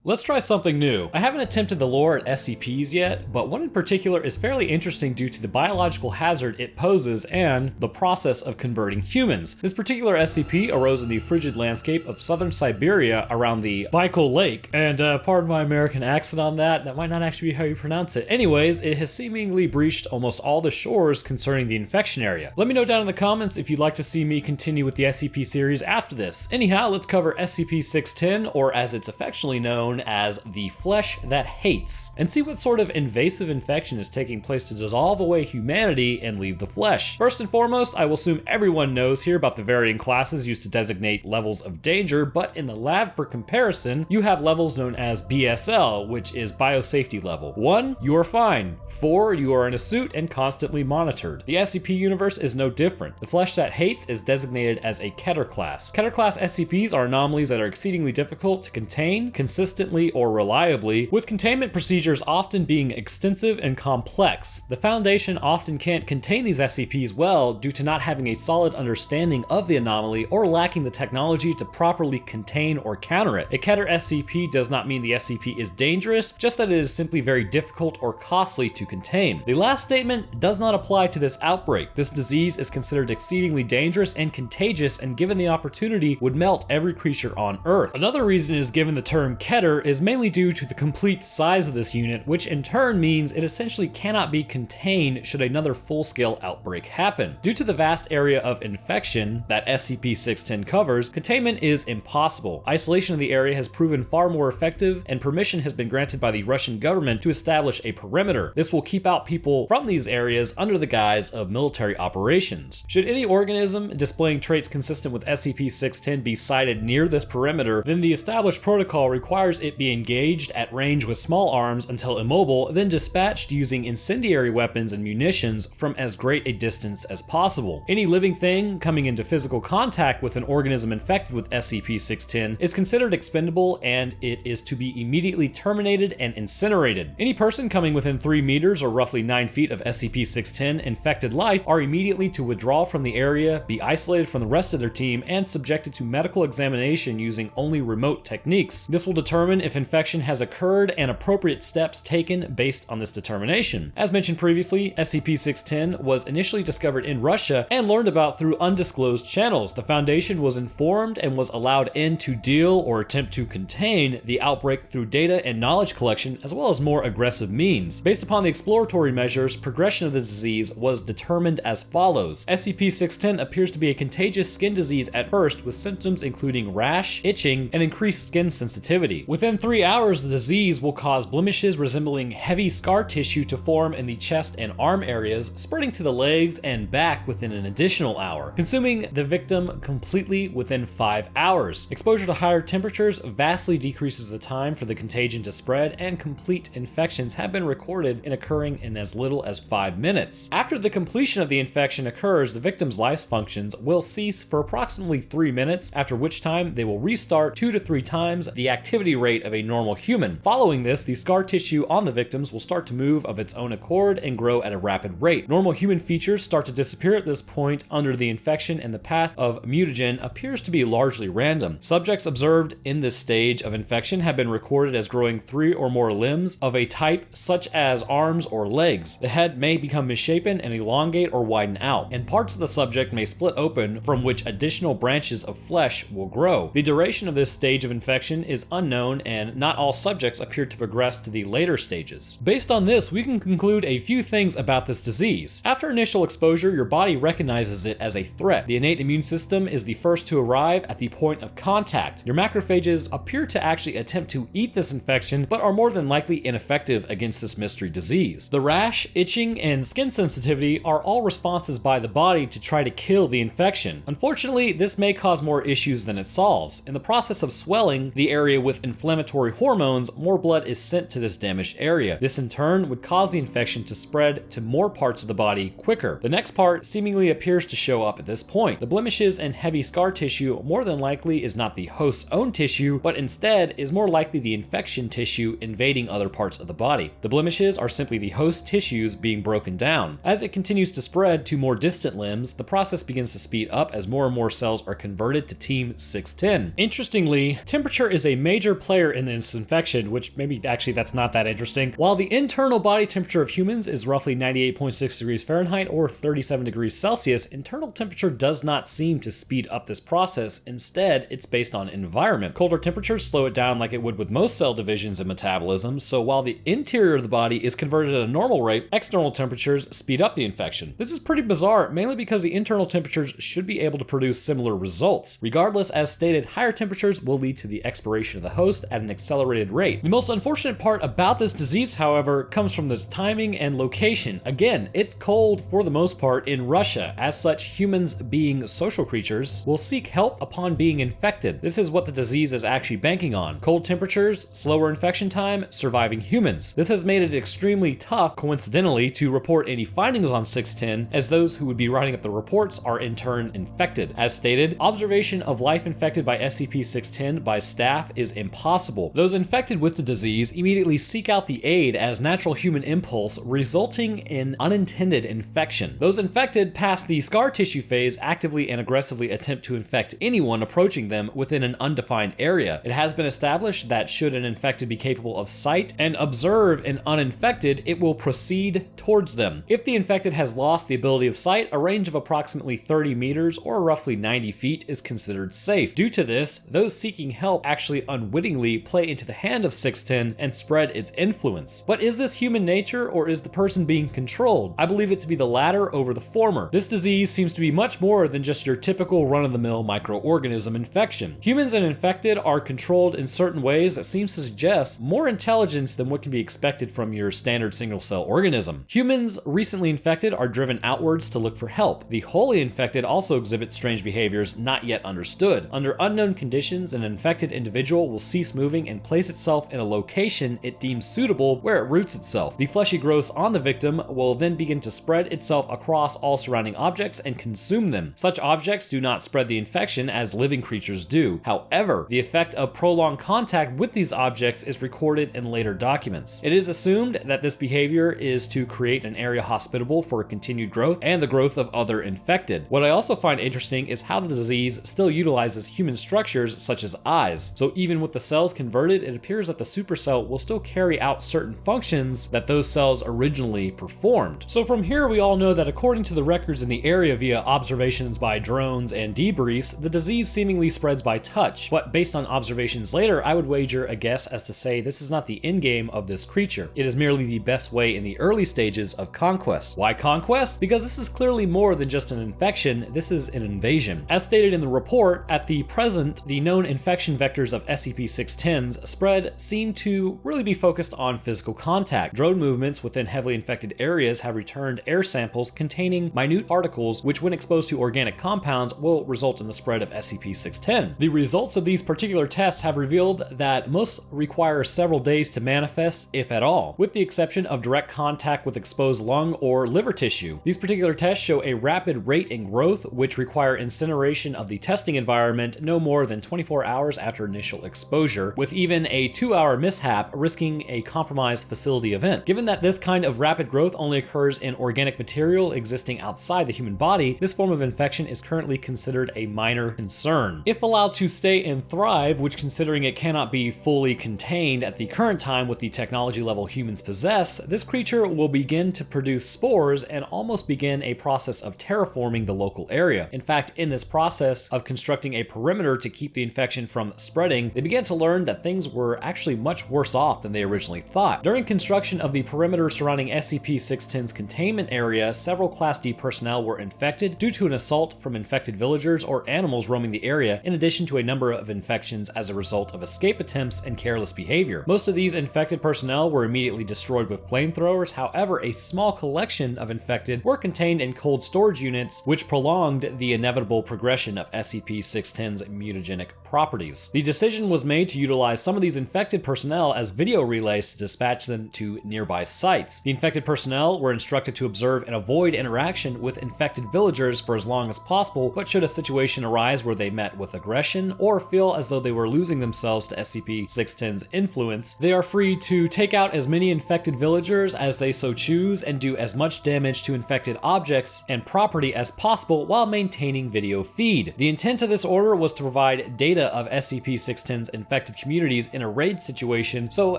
Let's try something new. I haven't attempted the lore at SCPs yet, but one in particular is fairly interesting due to the biological hazard it poses and the process of converting humans. This particular SCP arose in the frigid landscape of southern Siberia around the Baikal Lake, and pardon my American accent on that might not actually be how you pronounce it. Anyways, it has seemingly breached almost all the shores concerning the infection area. Let me know down in the comments if you'd like to see me continue with the SCP series after this. Anyhow, let's cover SCP-610, or as it's affectionately known as the Flesh That Hates, and see what sort of invasive infection is taking place to dissolve away humanity and leave the flesh. First and foremost, I will assume everyone knows here about the varying classes used to designate levels of danger, but in the lab for comparison, you have levels known as BSL, which is Biosafety Level. 1, you are fine. 4, you are in a suit and constantly monitored. The SCP universe is no different. The Flesh That Hates is designated as a Keter class. Keter class SCPs are anomalies that are exceedingly difficult to contain consistently or reliably, with containment procedures often being extensive and complex. The Foundation often can't contain these SCPs well due to not having a solid understanding of the anomaly or lacking the technology to properly contain or counter it. A Keter SCP does not mean the SCP is dangerous, just that it is simply very difficult or costly to contain. The last statement does not apply to this outbreak. This disease is considered exceedingly dangerous and contagious, and given the opportunity would melt every creature on Earth. Another reason it is given the term Keter is mainly due to the complete size of this unit, which in turn means it essentially cannot be contained should another full-scale outbreak happen. Due to the vast area of infection that SCP-610 covers, containment is impossible. Isolation of the area has proven far more effective, and permission has been granted by the Russian government to establish a perimeter. This will keep out people from these areas under the guise of military operations. Should any organism displaying traits consistent with SCP-610 be sighted near this perimeter, then the established protocol requires it be engaged at range with small arms until immobile, then dispatched using incendiary weapons and munitions from as great a distance as possible. Any living thing coming into physical contact with an organism infected with SCP-610 is considered expendable, and it is to be immediately terminated and incinerated. Any person coming within 3 meters or roughly 9 feet of SCP-610 infected life are immediately to withdraw from the area, be isolated from the rest of their team, and subjected to medical examination using only remote techniques. This will determine if infection has occurred and appropriate steps taken based on this determination. As mentioned previously, SCP-610 was initially discovered in Russia and learned about through undisclosed channels. The Foundation was informed and was allowed in to deal or attempt to contain the outbreak through data and knowledge collection, as well as more aggressive means. Based upon the exploratory measures, progression of the disease was determined as follows. SCP-610 appears to be a contagious skin disease at first, with symptoms including rash, itching, and increased skin sensitivity. Within 3 hours, the disease will cause blemishes resembling heavy scar tissue to form in the chest and arm areas, spreading to the legs and back within an additional hour, consuming the victim completely within 5 hours. Exposure to higher temperatures vastly decreases the time for the contagion to spread, and complete infections have been recorded in occurring in as little as 5 minutes. After the completion of the infection occurs, the victim's life functions will cease for approximately 3 minutes, after which time they will restart 2 to 3 times the activity rate of a normal human. Following this, the scar tissue on the victims will start to move of its own accord and grow at a rapid rate. Normal human features start to disappear at this point under the infection, and the path of mutagen appears to be largely random. Subjects observed in this stage of infection have been recorded as growing 3 or more limbs of a type such as arms or legs. The head may become misshapen and elongate or widen out, and parts of the subject may split open, from which additional branches of flesh will grow. The duration of this stage of infection is unknown, and not all subjects appear to progress to the later stages. Based on this, we can conclude a few things about this disease. After initial exposure, your body recognizes it as a threat. The innate immune system is the first to arrive at the point of contact. Your macrophages appear to actually attempt to eat this infection, but are more than likely ineffective against this mystery disease. The rash, itching, and skin sensitivity are all responses by the body to try to kill the infection. Unfortunately, this may cause more issues than it solves. In the process of swelling the area with inflammatory hormones, more blood is sent to this damaged area. This in turn would cause the infection to spread to more parts of the body quicker. The next part seemingly appears to show up at this point. The blemishes and heavy scar tissue more than likely is not the host's own tissue, but instead is more likely the infection tissue invading other parts of the body. The blemishes are simply the host tissues being broken down. As it continues to spread to more distant limbs, the process begins to speed up as more and more cells are converted to Team 610. Interestingly, temperature is a major player player in this infection, which maybe actually that's not that interesting. While the internal body temperature of humans is roughly 98.6 degrees Fahrenheit or 37 degrees Celsius, internal temperature does not seem to speed up this process. Instead, it's based on environment. Colder temperatures slow it down like it would with most cell divisions and metabolism, so while the interior of the body is converted at a normal rate, external temperatures speed up the infection. This is pretty bizarre, mainly because the internal temperatures should be able to produce similar results. Regardless, as stated, higher temperatures will lead to the expiration of the host at an accelerated rate. The most unfortunate part about this disease, however, comes from this timing and location. Again, it's cold for the most part in Russia. As such, humans, being social creatures, will seek help upon being infected. This is what the disease is actually banking on. Cold temperatures, slower infection time, surviving humans. This has made it extremely tough, coincidentally, to report any findings on 610, as those who would be writing up the reports are in turn infected. As stated, observation of life infected by SCP-610 by staff is impossible. Those infected with the disease immediately seek out the aid as natural human impulse, resulting in unintended infection. Those infected past the scar tissue phase actively and aggressively attempt to infect anyone approaching them within an undefined area. It has been established that should an infected be capable of sight and observe an uninfected, it will proceed towards them. If the infected has lost the ability of sight, a range of approximately 30 meters or roughly 90 feet is considered safe. Due to this, those seeking help actually unwittingly play into the hand of 610 and spread its influence. But is this human nature, or is the person being controlled? I believe it to be the latter over the former. This disease seems to be much more than just your typical run-of-the-mill microorganism infection. Humans and infected are controlled in certain ways that seems to suggest more intelligence than what can be expected from your standard single-cell organism. Humans recently infected are driven outwards to look for help. The wholly infected also exhibit strange behaviors not yet understood. Under unknown conditions, an infected individual will cease moving and place itself in a location it deems suitable where it roots itself. The fleshy growths on the victim will then begin to spread itself across all surrounding objects and consume them. Such objects do not spread the infection as living creatures do. However, the effect of prolonged contact with these objects is recorded in later documents. It is assumed that this behavior is to create an area hospitable for continued growth and the growth of other infected. What I also find interesting is how the disease still utilizes human structures such as eyes. So even with the cells converted, it appears that the supercell will still carry out certain functions that those cells originally performed. So from here, we all know that according to the records in the area via observations by drones and debriefs, the disease seemingly spreads by touch. But based on observations later, I would wager a guess as to say this is not the end game of this creature. It is merely the best way in the early stages of conquest. Why conquest? Because this is clearly more than just an infection, this is an invasion. As stated in the report, at the present, the known infection vectors of SCP-610's spread seem to really be focused on physical contact. Drone movements within heavily infected areas have returned air samples containing minute particles which, when exposed to organic compounds, will result in the spread of SCP-610. The results of these particular tests have revealed that most require several days to manifest, if at all, with the exception of direct contact with exposed lung or liver tissue. These particular tests show a rapid rate in growth, which require incineration of the testing environment no more than 24 hours after initial exposure, with even a 2-hour mishap risking a compromised facility event. Given that this kind of rapid growth only occurs in organic material existing outside the human body, this form of infection is currently considered a minor concern. If allowed to stay and thrive, which considering it cannot be fully contained at the current time with the technology level humans possess, this creature will begin to produce spores and almost begin a process of terraforming the local area. In fact, in this process of constructing a perimeter to keep the infection from spreading, they began to learn that things were actually much worse off than they originally thought. During construction of the perimeter surrounding SCP-610's containment area, several Class D personnel were infected due to an assault from infected villagers or animals roaming the area, in addition to a number of infections as a result of escape attempts and careless behavior. Most of these infected personnel were immediately destroyed with flamethrowers. However, a small collection of infected were contained in cold storage units, which prolonged the inevitable progression of SCP-610's mutagenic properties. The decision was made to utilize some of these infected personnel as video relays to dispatch them to nearby sites. The infected personnel were instructed to observe and avoid interaction with infected villagers for as long as possible, but should a situation arise where they met with aggression or feel as though they were losing themselves to SCP-610's influence, they are free to take out as many infected villagers as they so choose and do as much damage to infected objects and property as possible while maintaining video feed. The intent of this order was to provide data of SCP-610's infection infected communities in a raid situation, so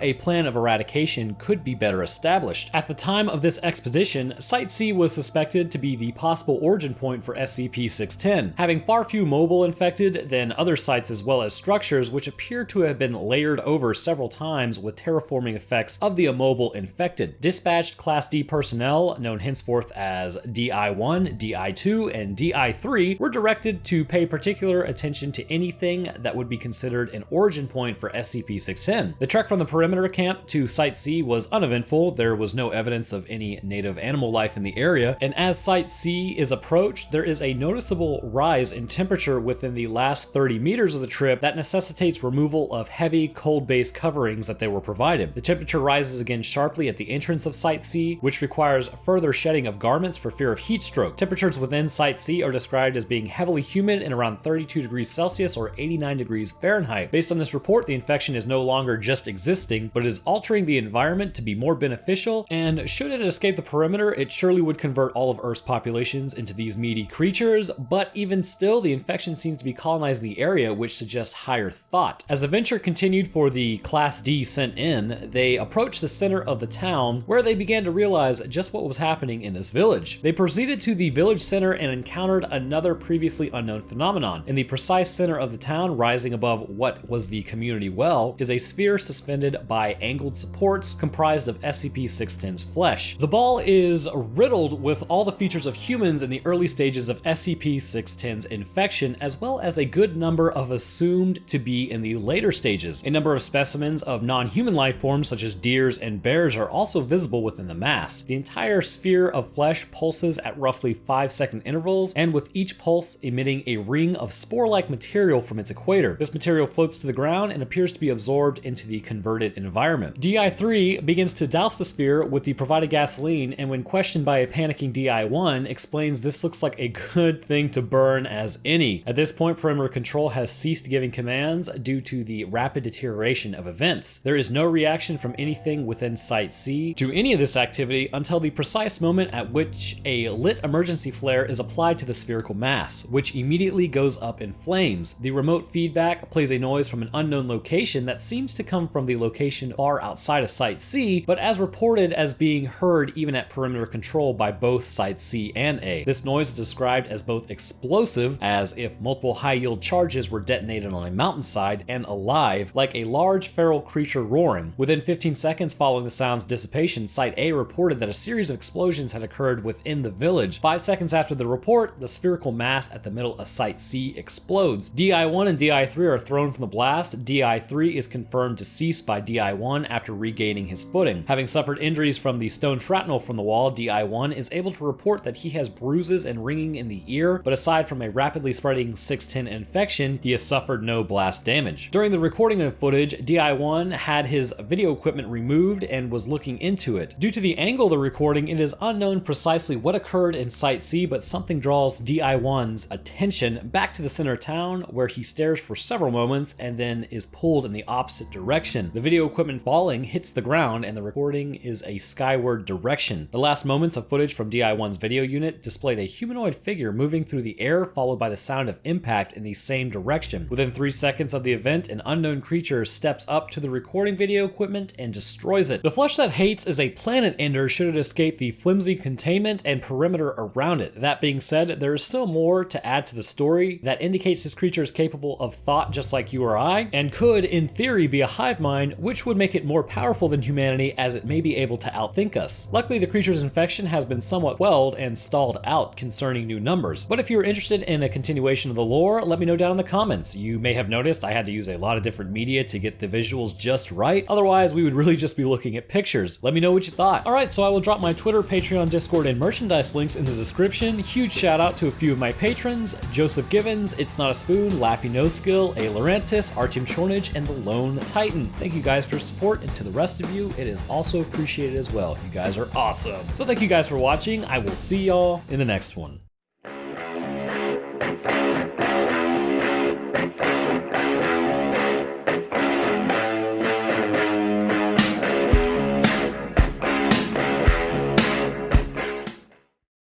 a plan of eradication could be better established. At the time of this expedition, Site C was suspected to be the possible origin point for SCP-610, having far fewer mobile infected than other sites as well as structures which appear to have been layered over several times with terraforming effects of the immobile infected. Dispatched Class D personnel, known henceforth as DI-1, DI-2, and DI-3, were directed to pay particular attention to anything that would be considered an origin point for SCP-610. The trek from the perimeter camp to Site C was uneventful. There was no evidence of any native animal life in the area, and as Site C is approached, there is a noticeable rise in temperature within the last 30 meters of the trip that necessitates removal of heavy cold-based coverings that they were provided. The temperature rises again sharply at the entrance of Site C, which requires further shedding of garments for fear of heat stroke. Temperatures within Site C are described as being heavily humid and around 32 degrees Celsius or 89 degrees Fahrenheit. Based on this report, the infection is no longer just existing, but is altering the environment to be more beneficial, and should it escape the perimeter, it surely would convert all of Earth's populations into these meaty creatures, but even still, the infection seems to be colonizing the area, which suggests higher thought. As the venture continued for the Class D sent in, they approached the center of the town, where they began to realize just what was happening in this village. They proceeded to the village center and encountered another previously unknown phenomenon. In the precise center of the town, rising above what was the community well, is a sphere suspended by angled supports comprised of SCP-610's flesh. The ball is riddled with all the features of humans in the early stages of SCP-610's infection, as well as a good number of assumed to be in the later stages. A number of specimens of non-human life forms such as deers and bears are also visible within the mass. The entire sphere of flesh pulses at roughly 5-second intervals, and with each pulse emitting a ring of spore-like material from its equator. This material floats to the ground and appears to be absorbed into the converted environment. DI-3 begins to douse the sphere with the provided gasoline, and when questioned by a panicking DI-1, explains this looks like a good thing to burn as any. At this point, perimeter control has ceased giving commands due to the rapid deterioration of events. There is no reaction from anything within Site C to any of this activity until the precise moment at which a lit emergency flare is applied to the spherical mass, which immediately goes up in flames. The remote feedback plays a noise from an unknown location that seems to come from the location far outside of Site C, but as reported as being heard even at perimeter control by both Site C and A. This noise is described as both explosive, as if multiple high-yield charges were detonated on a mountainside, and alive, like a large feral creature roaring. Within 15 seconds following the sound's dissipation, Site A reported that a series of explosions had occurred within the village. 5 seconds after the report, the spherical mass at the middle of Site C explodes. DI-1 and DI-3 are thrown from the blast. DI-3 is confirmed deceased by DI-1 after regaining his footing. Having suffered injuries from the stone shrapnel from the wall, DI-1 is able to report that he has bruises and ringing in the ear, but aside from a rapidly spreading 610 infection, he has suffered no blast damage. During the recording of footage, DI-1 had his video equipment removed and was looking into it. Due to the angle of the recording, it is unknown precisely what occurred in Site C, but something draws DI-1's attention back to the center of town, where he stares for several moments and then is pulled in the opposite direction. The video equipment falling hits the ground, and the recording is a skyward direction. The last moments of footage from DI-1's video unit displayed a humanoid figure moving through the air, followed by the sound of impact in the same direction. Within 3 seconds of the event, an unknown creature steps up to the recording video equipment and destroys it. The flesh that hates is a planet ender should it escape the flimsy containment and perimeter around it. That being said, there is still more to add to the story that indicates this creature is capable of thought just like you or I, and could, in theory, be a hive mind, which would make it more powerful than humanity, as it may be able to outthink us. Luckily, the creature's infection has been somewhat quelled and stalled out concerning new numbers. But if you're interested in a continuation of the lore, let me know down in the comments. You may have noticed I had to use a lot of different media to get the visuals just right. Otherwise, we would really just be looking at pictures. Let me know what you thought. Alright, so I will drop my Twitter, Patreon, Discord, and merchandise links in the description. Huge shout out to a few of my patrons: Joseph Givens, It's Not a Spoon, Laffy No Skill, A. Laurentis, Artyom Chornage, and The Lone Titan. Thank you guys for your support, and to the rest of you, it is also appreciated as well. You guys are awesome. So thank you guys for watching. I will see y'all in the next one.